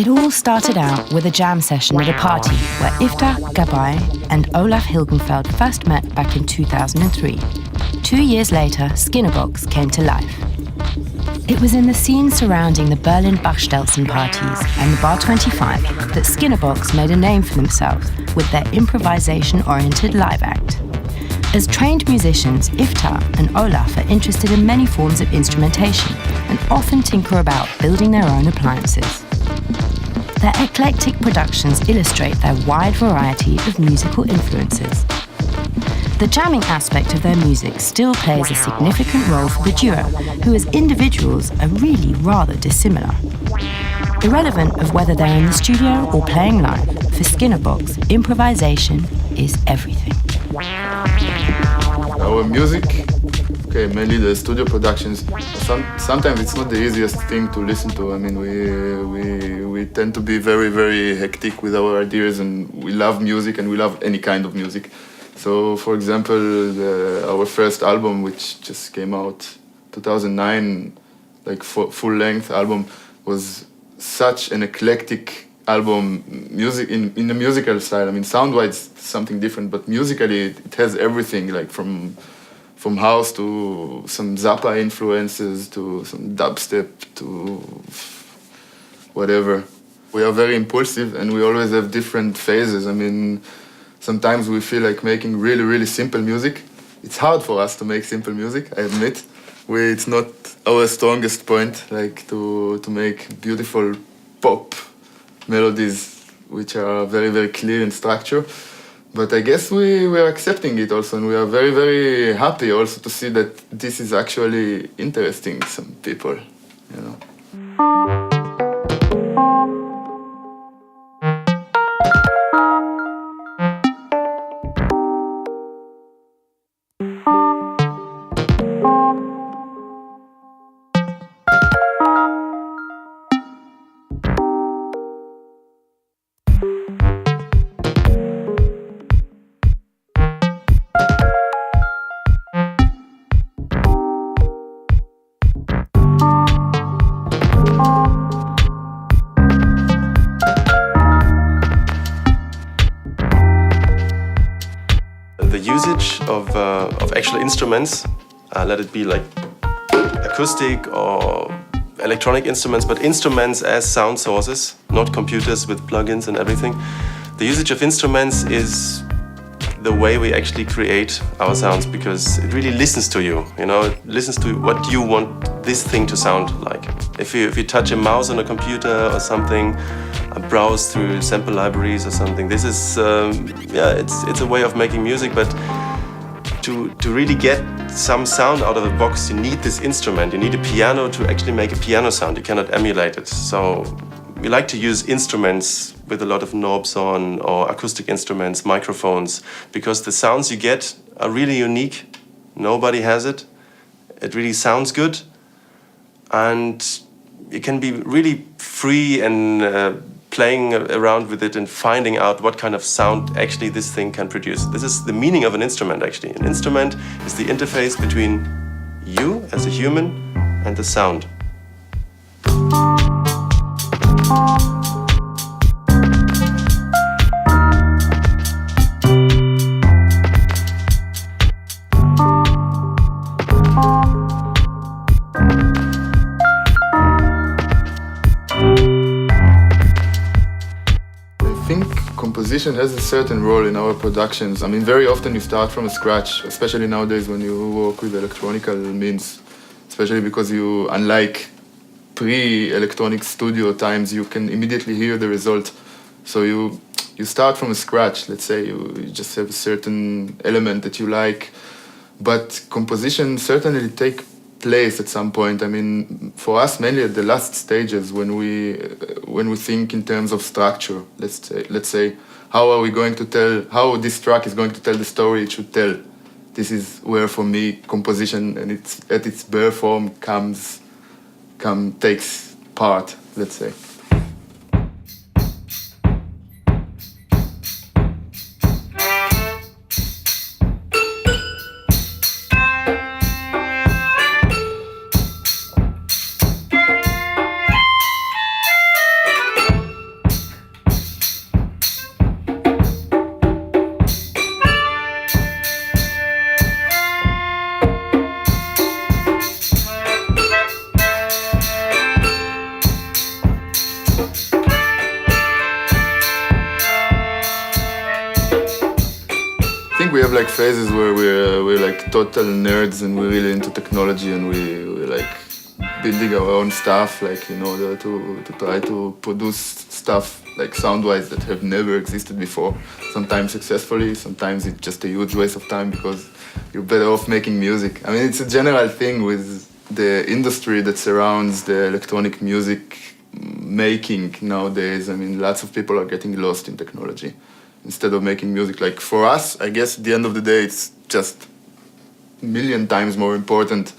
It all started out with a jam session at a party where Iftar Gabay and Olaf Hilgenfeld first met back in 2003. 2 years later, Skinnerbox came to life. It was in the scene surrounding the Berlin Bachstelzen parties and the Bar 25 that Skinnerbox made a name for themselves with their improvisation-oriented live act. As trained musicians, Iftar and Olaf are interested in many forms of instrumentation and often tinker about building their own appliances. Their eclectic productions illustrate their wide variety of musical influences. The jamming aspect of their music still plays a significant role for the duo, who as individuals are really rather dissimilar. Irrelevant of whether they're in the studio or playing live, for Skinnerbox, improvisation is everything. Our music, mainly the studio productions, sometimes it's not the easiest thing to listen to. I mean, we tend to be very, very hectic with our ideas, and we love music and we love any kind of music. So, for example, our first album, which just came out 2009, like full-length album, was such an eclectic album, music in the musical style. I mean, sound-wise, something different, but musically, it has everything, like from house to some Zappa influences to some dubstep to whatever. We are very impulsive, and we always have different phases. I mean, sometimes we feel like making really, really simple music. It's hard for us to make simple music, I admit. It's not our strongest point, like to make beautiful pop melodies which are very, very clear in structure. But I guess we are accepting it also, and we are very, very happy also to see that this is actually interesting some people, you know. The usage of actual instruments, let it be like acoustic or electronic instruments, but instruments as sound sources, not computers with plugins and everything. The usage of instruments is the way we actually create our sounds, because it really listens to you, you know, it listens to what you want this thing to sound like. If you touch a mouse on a computer or something, browse through sample libraries or something, this is, it's a way of making music, but to really get some sound out of a box, you need this instrument. You need a piano to actually make a piano sound. You cannot emulate it. So we like to use instruments with a lot of knobs on, or acoustic instruments, microphones, because the sounds you get are really unique. Nobody has it. It really sounds good. And you can be really free and playing around with it and finding out what kind of sound actually this thing can produce. This is the meaning of an instrument, actually. An instrument is the interface between you as a human and the sound. Composition has a certain role in our productions. I mean, very often you start from scratch, especially nowadays when you work with electronical means, especially because you, unlike pre-electronic studio times, you can immediately hear the result. So you start from scratch, let's say, you just have a certain element that you like, but composition certainly take place at some point. I mean, for us, mainly at the last stages, when we think in terms of structure, let's say, how are we going to tell, how this track is going to tell the story it should tell. This is where, for me, composition and it's at its bare form takes part, let's say. have like phases where we're like total nerds and we're really into technology and we're like building our own stuff, like in order to try to produce stuff like sound-wise that have never existed before. Sometimes successfully, sometimes it's just a huge waste of time because you're better off making music. I mean, it's a general thing with the industry that surrounds the electronic music making nowadays. I mean, lots of people are getting lost in technology instead of making music. Like for us, I guess at the end of the day, it's just a million times more important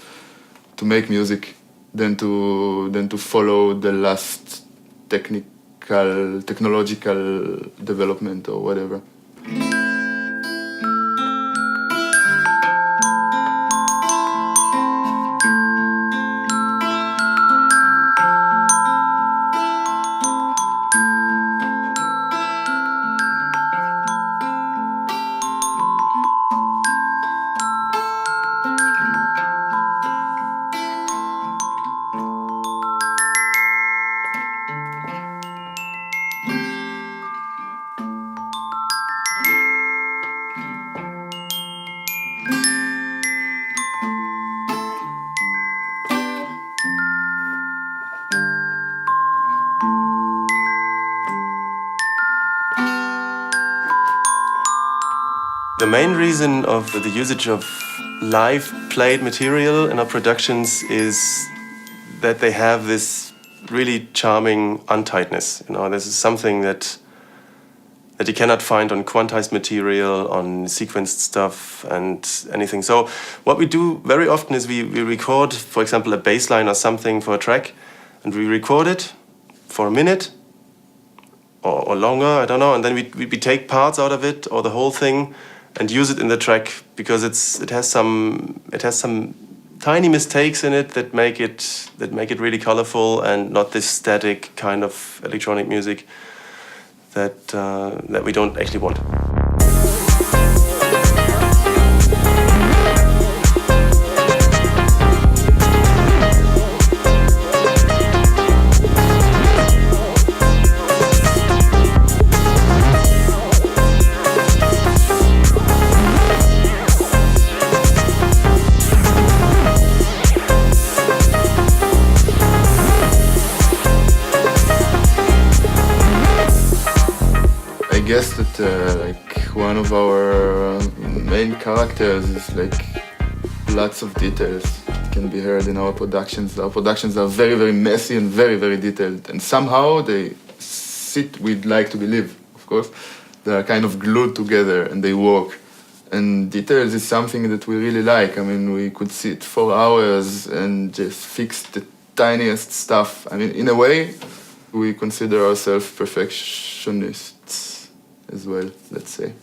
to make music than to follow the last technological development or whatever. The main reason of the usage of live played material in our productions is that they have this really charming untightness. You know, this is something that you cannot find on quantized material, on sequenced stuff and anything. So what we do very often is we record, for example, a bass line or something for a track, and we record it for a minute or longer, I don't know, and then we take parts out of it or the whole thing and use it in the track because it has some tiny mistakes in it that make it really colorful and not this static kind of electronic music that we don't actually want. I guess that like one of our main characters is like lots of details can be heard in our productions. Our productions are very, very messy and very, very detailed, and somehow they sit with Like to Believe, of course. They are kind of glued together and they work. And details is something that we really like. I mean, we could sit for hours and just fix the tiniest stuff. I mean, in a way, we consider ourselves perfectionists as well, let's say.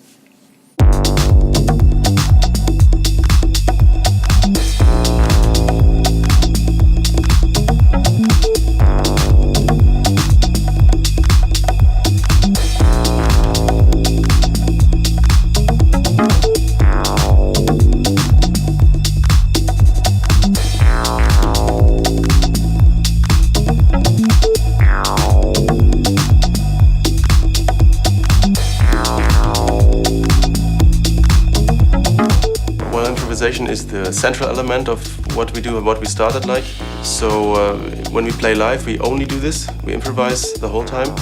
Improvisation is the central element of what we do and what we started like. So when we play live, we only do this. We improvise the whole time.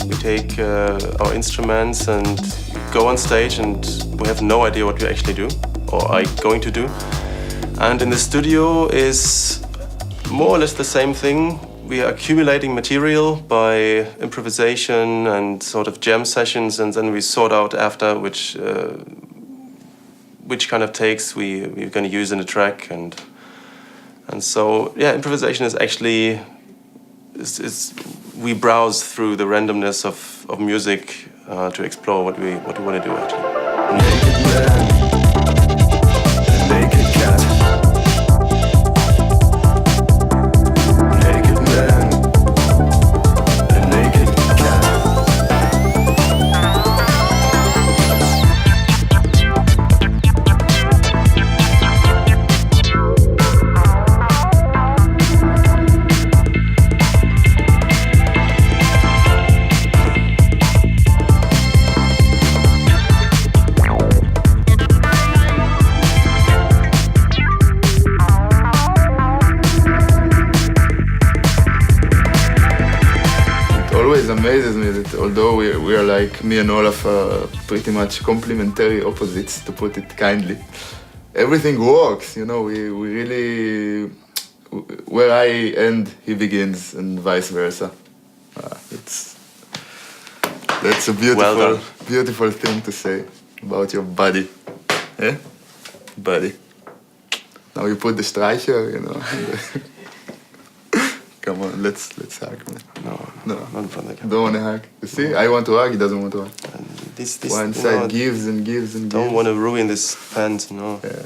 We take our instruments and go on stage, and we have no idea what we actually do or are going to do. And in the studio is more or less the same thing. We are accumulating material by improvisation and sort of jam sessions, and then we sort out after which kind of takes we're going to use in the track, and so yeah, improvisation is actually we browse through the randomness of music to explore what we want to do actually. Naked man, a naked cat. Naked man, a naked cat. always amazes me that although we are like, me and Olaf are pretty much complementary opposites, to put it kindly, everything works, you know, we really, where I end, he begins, and vice versa. That's a beautiful, Well done. beautiful thing to say about your body. Eh? Body. Now you put the streicher, you know. Come on, let's hug, man. No, No. not in front of the camera. Don't want to hug. You see, I want to hug, he doesn't want to hug. This One you side know, gives and gives and gives. don't want to ruin this band, you know. Yeah.